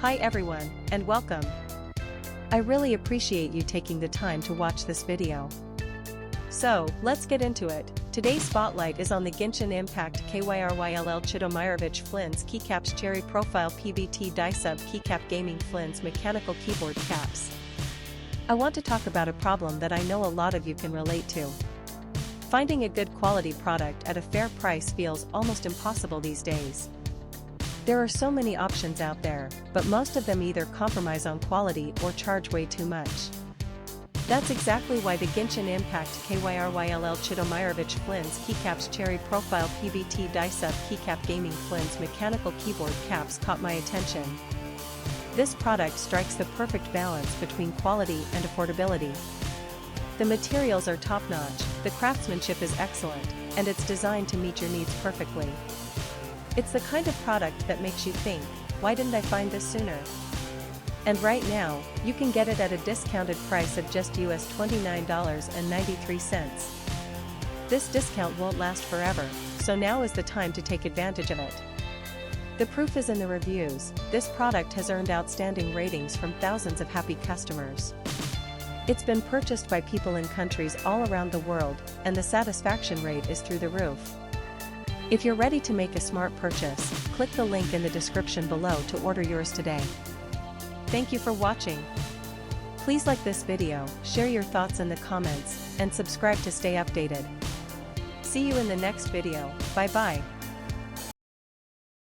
Hi everyone, and welcome. I really appreciate you taking the time to watch this video. So, let's get into it. Today's spotlight is on the Genshin Impact Kyryll Chudomirovich Flins Keycaps Cherry Profile PVT Die-Sub Keycap Gaming Flins Mechanical Keyboard Caps. I want to talk about a problem that I know a lot of you can relate to. Finding a good quality product at a fair price feels almost impossible these days. There are so many options out there, but most of them either compromise on quality or charge way too much. That's exactly why the Genshin Impact Kyryll Chudomirovich Flins Keycaps Cherry Profile PVT Die-Sub Keycap Gaming Flins Mechanical Keyboard Caps caught my attention. This product strikes the perfect balance between quality and affordability. The materials are top-notch, the craftsmanship is excellent, and it's designed to meet your needs perfectly. It's the kind of product that makes you think, why didn't I find this sooner? And right now, you can get it at a discounted price of just US $29.93. This discount won't last forever, so now is the time to take advantage of it. The proof is in the reviews. This product has earned outstanding ratings from thousands of happy customers. It's been purchased by people in countries all around the world, and the satisfaction rate is through the roof. If you're ready to make a smart purchase, click the link in the description below to order yours today. Thank you for watching. Please like this video, share your thoughts in the comments, and subscribe to stay updated. See you in the next video. Bye bye.